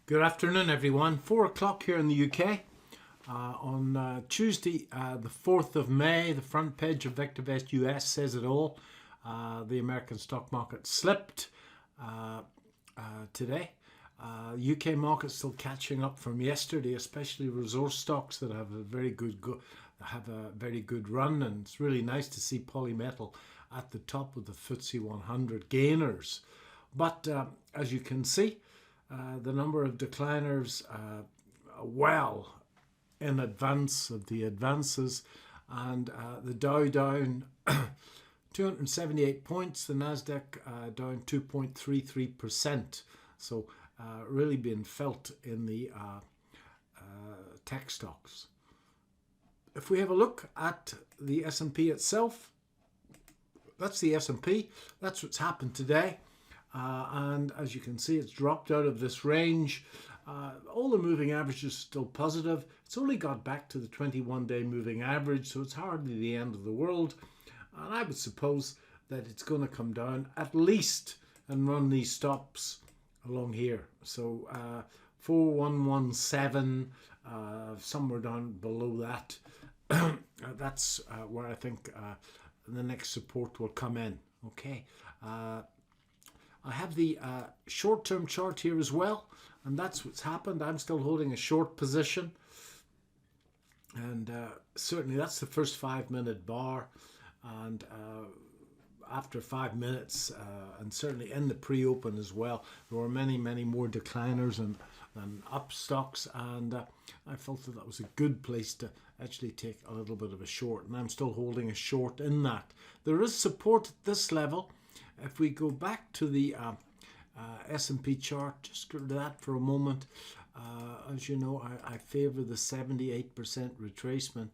Good afternoon, everyone. 4 o'clock here in the UK. On Tuesday, the 4th of May, the front page of VectorVest US says it all. The American stock market slipped today. UK market still catching up from yesterday, especially resource stocks that have a very good run, and it's really nice to see Polymetal at the top of the FTSE 100 gainers. But as you can see, the number of decliners well in advance of the advances, and the Dow down 278 points, the Nasdaq down 2.33%. So really being felt in the tech stocks. If we have a look at the S&P itself, that's the S&P. That's what's happened today. And as you can see, it's dropped out of this range. All the moving averages are still positive. It's only got back to the 21-day moving average, so it's hardly the end of the world. And I would suppose that it's going to come down at least and run these stops along here. So 4117, somewhere down below that. That's where I think the next support will come in. Okay. I have the short-term chart here as well, and that's what's happened. I'm still holding a short position, and certainly that's the first 5-minute bar, and after 5 minutes, and certainly in the pre-open as well, there were many more decliners and up stocks, and I felt that was a good place to actually take a little bit of a short, and I'm still holding a short in that. There is support at this level. If we go back to the S&P chart, just go to that for a moment. As you know, I favor the 78% retracement,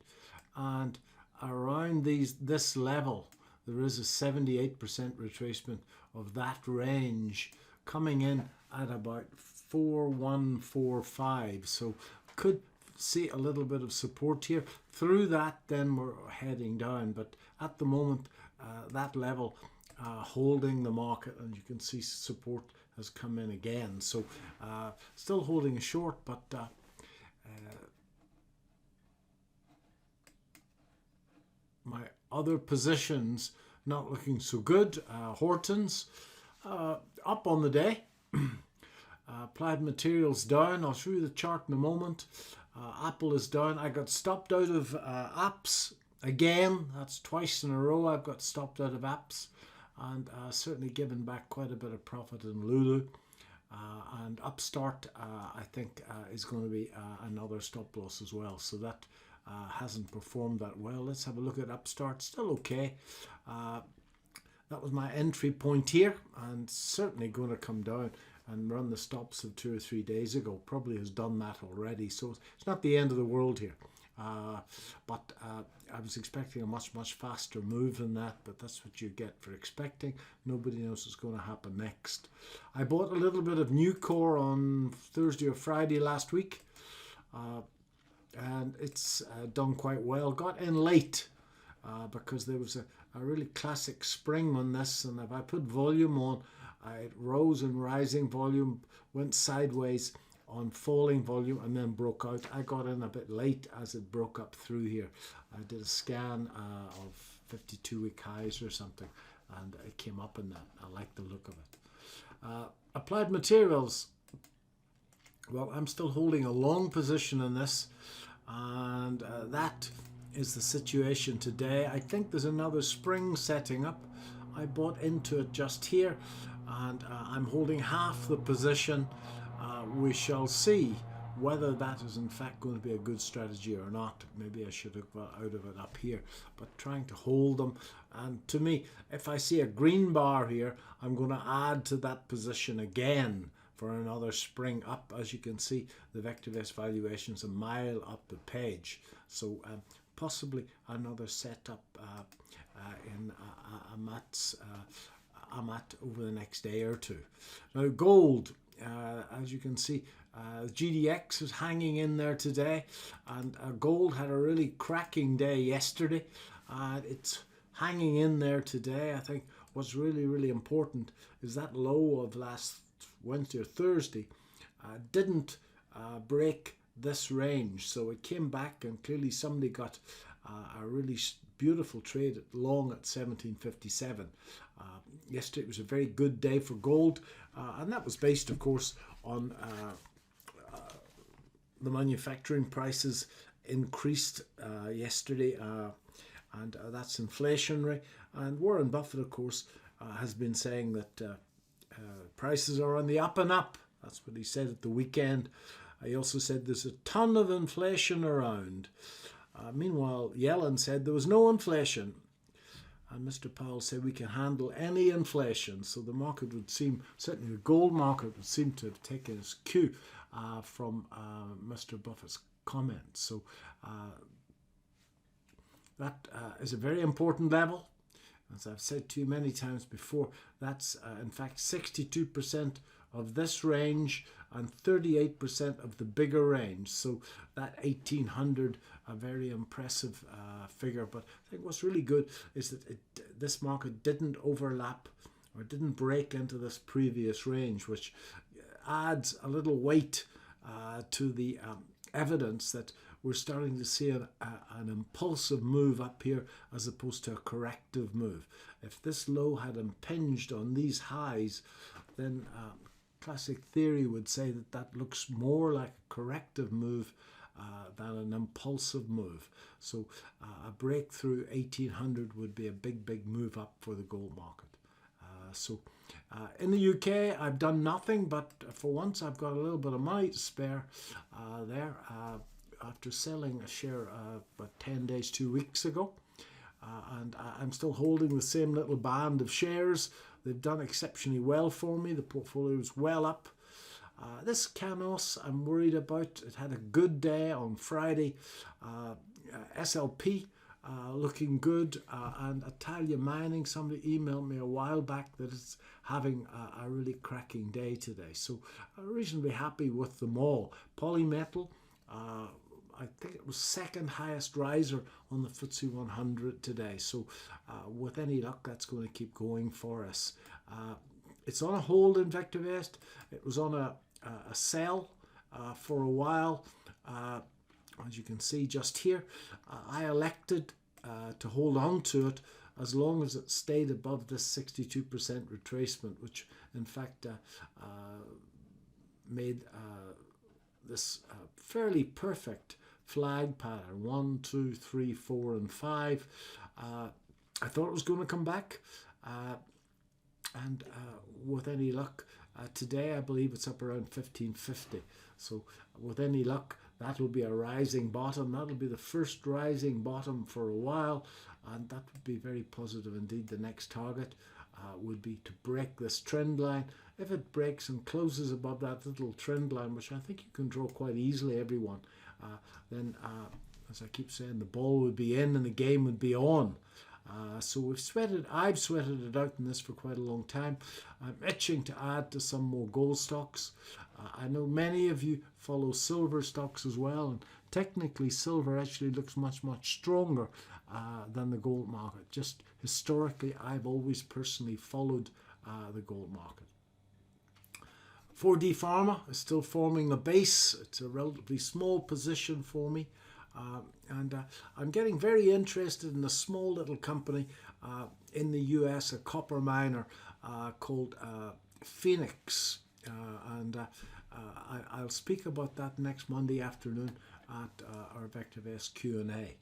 and around this level, there is a 78% retracement of that range coming in at about 4145. So could see a little bit of support here. Through that, then we're heading down, but at the moment, that level holding the market, and you can see support has come in again. So still holding a short, but my other positions not looking so good. Horton's up on the day. Applied Materials down. I'll show you the chart in a moment. Apple is down. I got stopped out of apps again. That's twice in a row I've got stopped out of apps. And certainly given back quite a bit of profit in Lulu. And Upstart, I think, is going to be another stop loss as well. So that hasn't performed that well. Let's have a look at Upstart. Still okay. That was my entry point here, and certainly going to come down and run the stops of 2 or 3 days ago. Probably has done that already. So it's not the end of the world here. But I was expecting a much faster move than that, but that's what you get for expecting. Nobody knows what's going to happen next. I bought a little bit of Nucor on Thursday or Friday last week, and it's done quite well. Got in late because there was a really classic spring on this, and if I put volume on, it rose and rising volume, went sideways on falling volume, and then broke out. I got in a bit late as it broke up through here. I did a scan of 52-week highs or something, and it came up in that. I like the look of it. Applied Materials. Well, I'm still holding a long position in this, and that is the situation today. I think there's another spring setting up. I bought into it just here, and I'm holding half the position. We shall see whether that is in fact going to be a good strategy or not. Maybe I should have got out of it up here, but trying to hold them. And to me, if I see a green bar here, I'm going to add to that position again for another spring up. As you can see, the VectorVest valuation is a mile up the page. So possibly another setup in AMAT over the next day or two. Now gold. As you can see, GDX is hanging in there today, and gold had a really cracking day yesterday, and it's hanging in there today. I think what's really important is that low of last Wednesday or Thursday didn't break this range. So it came back, and clearly somebody got a really beautiful trade at long at 1757. Yesterday was a very good day for gold, and that was based, of course, on the manufacturing prices increased yesterday, and that's inflationary. And Warren Buffett, of course, has been saying that prices are on the up and up. That's what he said at the weekend. He also said there's a ton of inflation around. Meanwhile, Yellen said there was no inflation. And Mr. Powell said we can handle any inflation. So the market would seem, certainly the gold market would seem to have taken its cue from Mr. Buffett's comments. So that is a very important level. As I've said to you many times before, that's in fact 62% of this range and 38% of the bigger range. So that 1800, a very impressive figure. But I think what's really good is that this market didn't overlap or didn't break into this previous range, which adds a little weight to the evidence that we're starting to see an impulsive move up here as opposed to a corrective move. If this low had impinged on these highs, then classic theory would say that that looks more like a corrective move than an impulsive move. So a breakthrough 1800 would be a big move up for the gold market. In the UK, I've done nothing, but for once I've got a little bit of money to spare there after selling a share about 10 days, 2 weeks ago. And I'm still holding the same little band of shares. They've done exceptionally well for me. The portfolio is well up. This Canos I'm worried about. It had a good day on Friday. SLP looking good. And Italia Mining, somebody emailed me a while back that it's having a really cracking day today. So I'm reasonably happy with them all. Polymetal, I think it was second highest riser on the FTSE 100 today. So with any luck, that's going to keep going for us. It's on a hold in VectorVest. It was on a sell for a while. As you can see just here, I elected to hold on to it as long as it stayed above this 62% retracement, which in fact made this fairly perfect flag pattern, 1, 2, 3, 4, and 5. I thought it was going to come back, and with any luck, today I believe it's up around 1550. So with any luck, that will be a rising bottom. That'll be the first rising bottom for a while, and that would be very positive indeed. The next target would be to break this trend line. If it breaks and closes above that little trend line, which I think you can draw quite easily, everyone, then, as I keep saying, the ball would be in and the game would be on. So I've sweated it out in this for quite a long time. I'm itching to add to some more gold stocks. I know many of you follow silver stocks as well, and technically silver actually looks much stronger than the gold market. Just historically, I've always personally followed the gold market. 4D Pharma is still forming the base. It's a relatively small position for me. And I'm getting very interested in a small little company in the US, a copper miner called Phoenix. I'll speak about that next Monday afternoon at our VectorVest Q&A.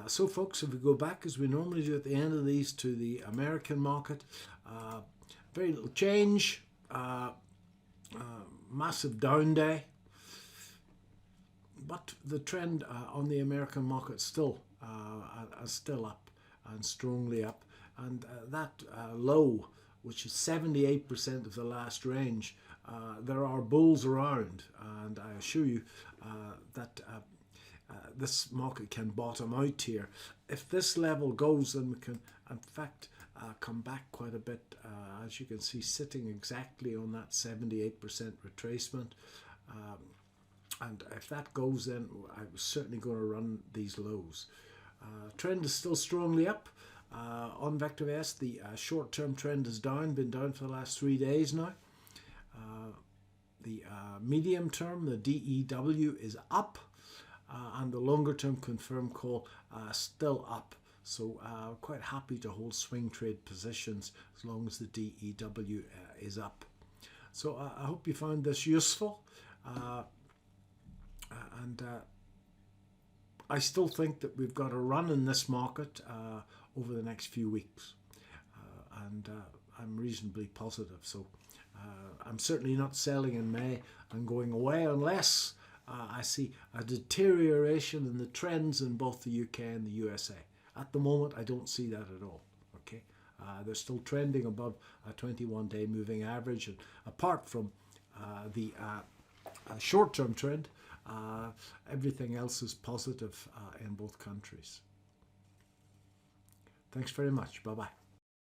So folks, if we go back as we normally do at the end of these to the American market, very little change, massive down day. But the trend on the American market still up and strongly up, and that low, which is 78% of the last range, there are bulls around, and I assure you that this market can bottom out here. If this level goes, then we can in fact come back quite a bit, as you can see, sitting exactly on that 78% retracement. And if that goes, then I was certainly going to run these lows. Trend is still strongly up. On VectorVest, the short-term trend is down, been down for the last 3 days now. The medium term, the DEW, is up, and the longer term confirmed call still up. So quite happy to hold swing trade positions as long as the DEW is up. So I hope you found this useful, and I still think that we've got a run in this market over the next few weeks, and I'm reasonably positive. So I'm certainly not selling in May and going away unless I see a deterioration in the trends in both the UK and the USA. At the moment, I don't see that at all. Okay, they're still trending above a 21-day moving average, and apart from the short-term trend, everything else is positive in both countries. Thanks very much. Bye-bye.